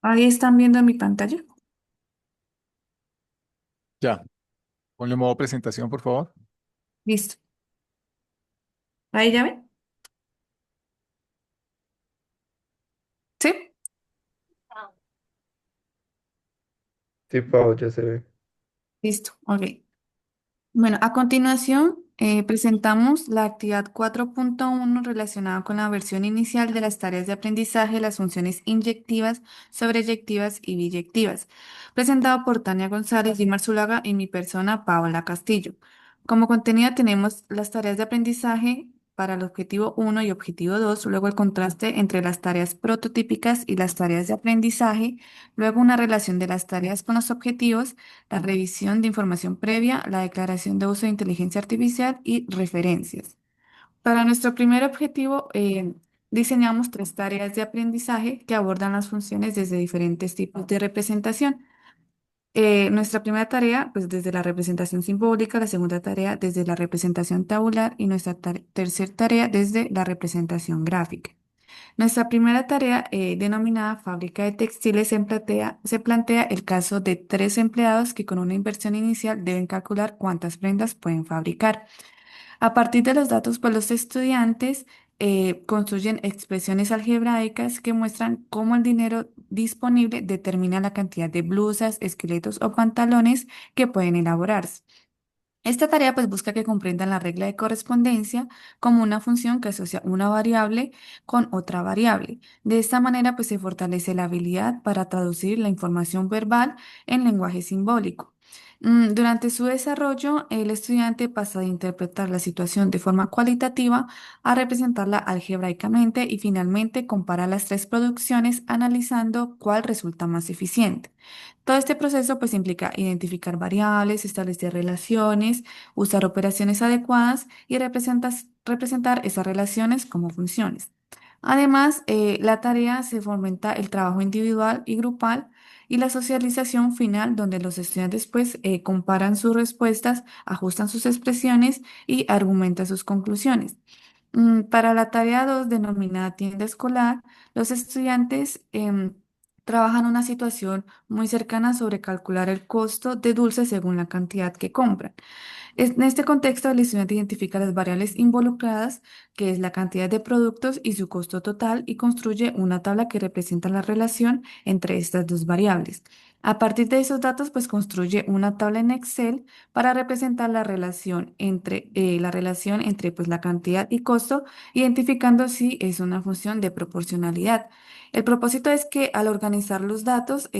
Ahí están viendo mi pantalla. Ya, ponle modo presentación, por favor. Listo. Ahí ya ven. ¿Sí? Sí, Pau, ya se ve. Listo. Ok. Bueno, a continuación presentamos la actividad 4.1 relacionada con la versión inicial de las tareas de aprendizaje, las funciones inyectivas, sobreyectivas y biyectivas, presentado por Tania González, Jimar Zulaga y mi persona, Paola Castillo. Como contenido tenemos las tareas de aprendizaje para el objetivo 1 y objetivo 2, luego el contraste entre las tareas prototípicas y las tareas de aprendizaje, luego una relación de las tareas con los objetivos, la revisión de información previa, la declaración de uso de inteligencia artificial y referencias. Para nuestro primer objetivo, diseñamos tres tareas de aprendizaje que abordan las funciones desde diferentes tipos de representación. Nuestra primera tarea, pues desde la representación simbólica, la segunda tarea desde la representación tabular y nuestra tercera tarea desde la representación gráfica. Nuestra primera tarea, denominada fábrica de textiles, se plantea el caso de tres empleados que con una inversión inicial deben calcular cuántas prendas pueden fabricar. A partir de los datos, pues los estudiantes construyen expresiones algebraicas que muestran cómo el dinero disponible determina la cantidad de blusas, esqueletos o pantalones que pueden elaborarse. Esta tarea pues busca que comprendan la regla de correspondencia como una función que asocia una variable con otra variable. De esta manera pues se fortalece la habilidad para traducir la información verbal en lenguaje simbólico. Durante su desarrollo, el estudiante pasa de interpretar la situación de forma cualitativa a representarla algebraicamente y finalmente compara las tres producciones analizando cuál resulta más eficiente. Todo este proceso pues implica identificar variables, establecer relaciones, usar operaciones adecuadas y representar esas relaciones como funciones. Además, la tarea se fomenta el trabajo individual y grupal y la socialización final, donde los estudiantes pues comparan sus respuestas, ajustan sus expresiones y argumentan sus conclusiones. Para la tarea 2 denominada tienda escolar, los estudiantes trabajan una situación muy cercana sobre calcular el costo de dulces según la cantidad que compran. En este contexto, el estudiante identifica las variables involucradas, que es la cantidad de productos y su costo total, y construye una tabla que representa la relación entre estas dos variables. A partir de esos datos, pues construye una tabla en Excel para representar la relación entre pues, la cantidad y costo, identificando si es una función de proporcionalidad. El propósito es que al organizar los datos,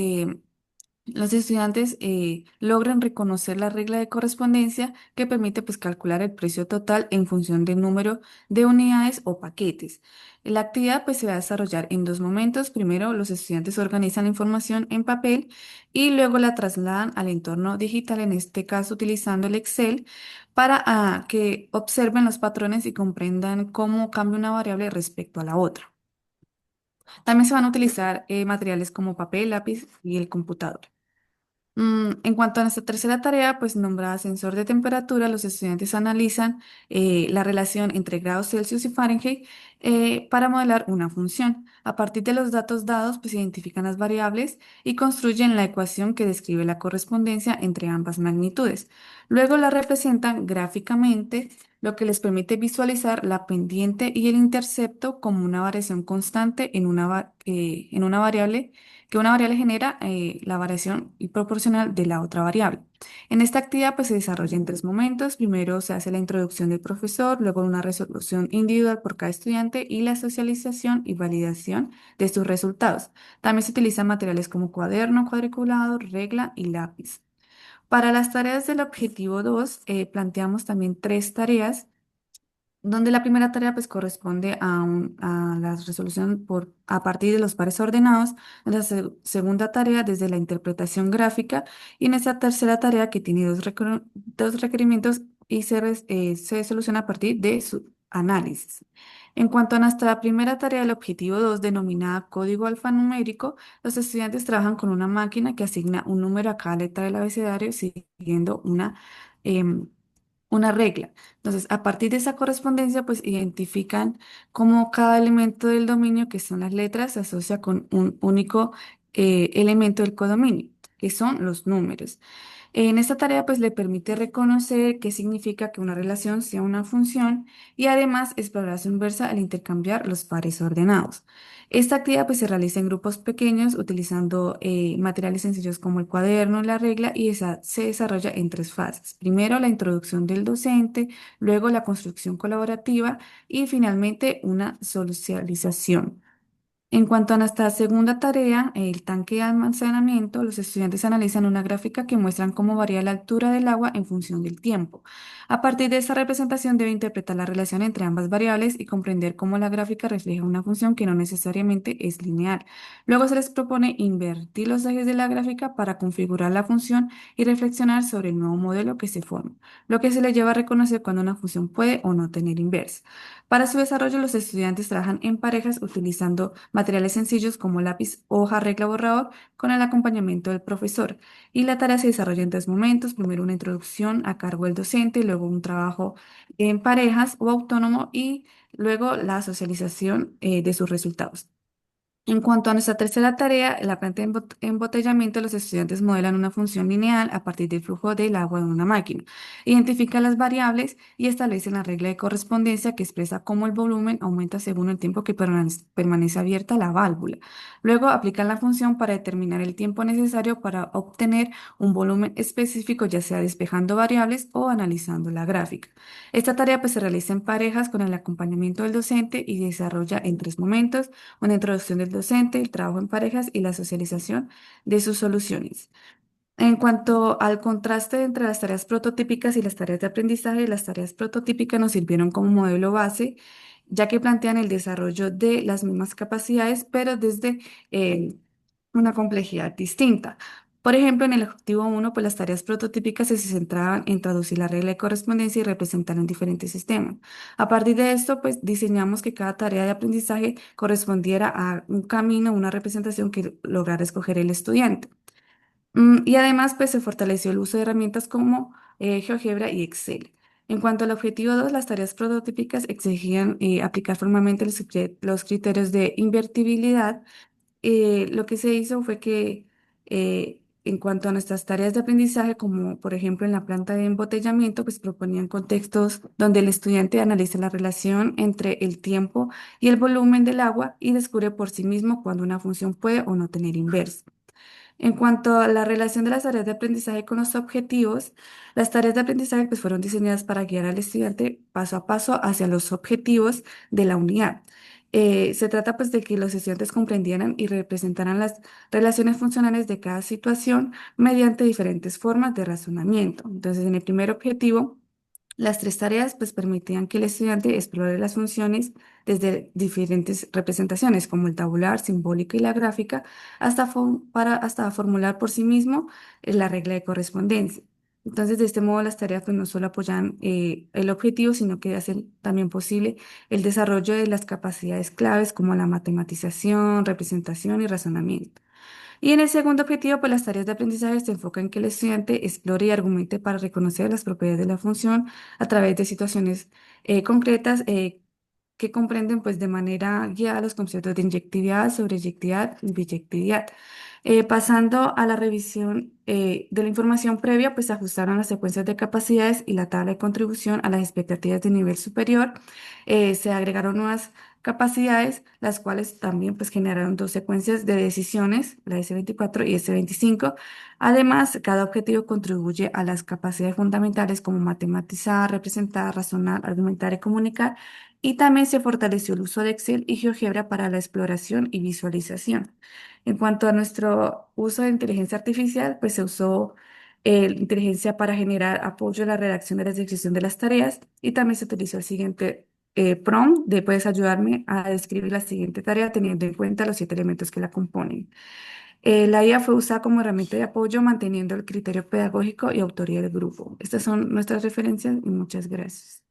los estudiantes logran reconocer la regla de correspondencia que permite pues, calcular el precio total en función del número de unidades o paquetes. La actividad pues, se va a desarrollar en dos momentos. Primero, los estudiantes organizan la información en papel y luego la trasladan al entorno digital, en este caso utilizando el Excel, para que observen los patrones y comprendan cómo cambia una variable respecto a la otra. También se van a utilizar materiales como papel, lápiz y el computador. En cuanto a nuestra tercera tarea, pues nombrada sensor de temperatura, los estudiantes analizan la relación entre grados Celsius y Fahrenheit para modelar una función. A partir de los datos dados, pues identifican las variables y construyen la ecuación que describe la correspondencia entre ambas magnitudes. Luego la representan gráficamente, lo que les permite visualizar la pendiente y el intercepto como una variación constante en una variable que una variable genera la variación y proporcional de la otra variable. En esta actividad pues, se desarrolla en tres momentos. Primero se hace la introducción del profesor, luego una resolución individual por cada estudiante y la socialización y validación de sus resultados. También se utilizan materiales como cuaderno, cuadriculado, regla y lápiz. Para las tareas del objetivo 2 planteamos también tres tareas donde la primera tarea pues corresponde a la resolución a partir de los pares ordenados, la segunda tarea desde la interpretación gráfica y en esta tercera tarea que tiene dos requerimientos y se soluciona a partir de su análisis. En cuanto a nuestra primera tarea del objetivo 2 denominada código alfanumérico, los estudiantes trabajan con una máquina que asigna un número a cada letra del abecedario siguiendo em, una regla. Entonces, a partir de esa correspondencia, pues identifican cómo cada elemento del dominio, que son las letras, se asocia con un único elemento del codominio, que son los números. En esta tarea pues le permite reconocer qué significa que una relación sea una función y además explorar su inversa al intercambiar los pares ordenados. Esta actividad pues se realiza en grupos pequeños utilizando materiales sencillos como el cuaderno, la regla y esa se desarrolla en tres fases. Primero la introducción del docente, luego la construcción colaborativa y finalmente una socialización. En cuanto a nuestra segunda tarea, el tanque de almacenamiento, los estudiantes analizan una gráfica que muestra cómo varía la altura del agua en función del tiempo. A partir de esta representación debe interpretar la relación entre ambas variables y comprender cómo la gráfica refleja una función que no necesariamente es lineal. Luego se les propone invertir los ejes de la gráfica para configurar la función y reflexionar sobre el nuevo modelo que se forma, lo que se les lleva a reconocer cuando una función puede o no tener inversa. Para su desarrollo, los estudiantes trabajan en parejas utilizando materiales sencillos como lápiz, hoja, regla, borrador, con el acompañamiento del profesor. Y la tarea se desarrolla en tres momentos. Primero una introducción a cargo del docente, luego un trabajo en parejas o autónomo y luego la socialización de sus resultados. En cuanto a nuestra tercera tarea, la planta de embotellamiento, los estudiantes modelan una función lineal a partir del flujo del agua en una máquina. Identifican las variables y establecen la regla de correspondencia que expresa cómo el volumen aumenta según el tiempo que permanece abierta la válvula. Luego aplican la función para determinar el tiempo necesario para obtener un volumen específico, ya sea despejando variables o analizando la gráfica. Esta tarea pues, se realiza en parejas con el acompañamiento del docente y desarrolla en tres momentos: una introducción del docente, el trabajo en parejas y la socialización de sus soluciones. En cuanto al contraste entre las tareas prototípicas y las tareas de aprendizaje, las tareas prototípicas nos sirvieron como modelo base, ya que plantean el desarrollo de las mismas capacidades, pero desde eh, una complejidad distinta. Por ejemplo, en el objetivo uno, pues las tareas prototípicas se centraban en traducir la regla de correspondencia y representar en diferentes sistemas. A partir de esto, pues diseñamos que cada tarea de aprendizaje correspondiera a un camino, una representación que lograra escoger el estudiante. Y además, pues se fortaleció el uso de herramientas como GeoGebra y Excel. En cuanto al objetivo 2, las tareas prototípicas exigían aplicar formalmente los criterios de invertibilidad. Lo que se hizo fue que en cuanto a nuestras tareas de aprendizaje, como por ejemplo en la planta de embotellamiento, pues proponían contextos donde el estudiante analiza la relación entre el tiempo y el volumen del agua y descubre por sí mismo cuando una función puede o no tener inversa. En cuanto a la relación de las tareas de aprendizaje con los objetivos, las tareas de aprendizaje pues, fueron diseñadas para guiar al estudiante paso a paso hacia los objetivos de la unidad. Se trata pues de que los estudiantes comprendieran y representaran las relaciones funcionales de cada situación mediante diferentes formas de razonamiento. Entonces, en el primer objetivo, las tres tareas pues permitían que el estudiante explore las funciones desde diferentes representaciones, como el tabular, simbólica y la gráfica, hasta formular por sí mismo la regla de correspondencia. Entonces, de este modo, las tareas pues, no solo apoyan el objetivo, sino que hacen también posible el desarrollo de las capacidades claves como la matematización, representación y razonamiento. Y en el segundo objetivo, pues las tareas de aprendizaje se enfocan en que el estudiante explore y argumente para reconocer las propiedades de la función a través de situaciones concretas que comprenden pues de manera guiada los conceptos de inyectividad, sobreyectividad y biyectividad. Pasando a la revisión de la información previa, pues se ajustaron las secuencias de capacidades y la tabla de contribución a las expectativas de nivel superior. Se agregaron nuevas capacidades, las cuales también pues generaron dos secuencias de decisiones, la S24 y S25. Además, cada objetivo contribuye a las capacidades fundamentales como matematizar, representar, razonar, argumentar y comunicar. Y también se fortaleció el uso de Excel y GeoGebra para la exploración y visualización. En cuanto a nuestro uso de inteligencia artificial, pues se usó inteligencia para generar apoyo a la redacción de la descripción de las tareas y también se utilizó el siguiente prompt de puedes ayudarme a describir la siguiente tarea teniendo en cuenta los siete elementos que la componen. La IA fue usada como herramienta de apoyo manteniendo el criterio pedagógico y autoría del grupo. Estas son nuestras referencias y muchas gracias.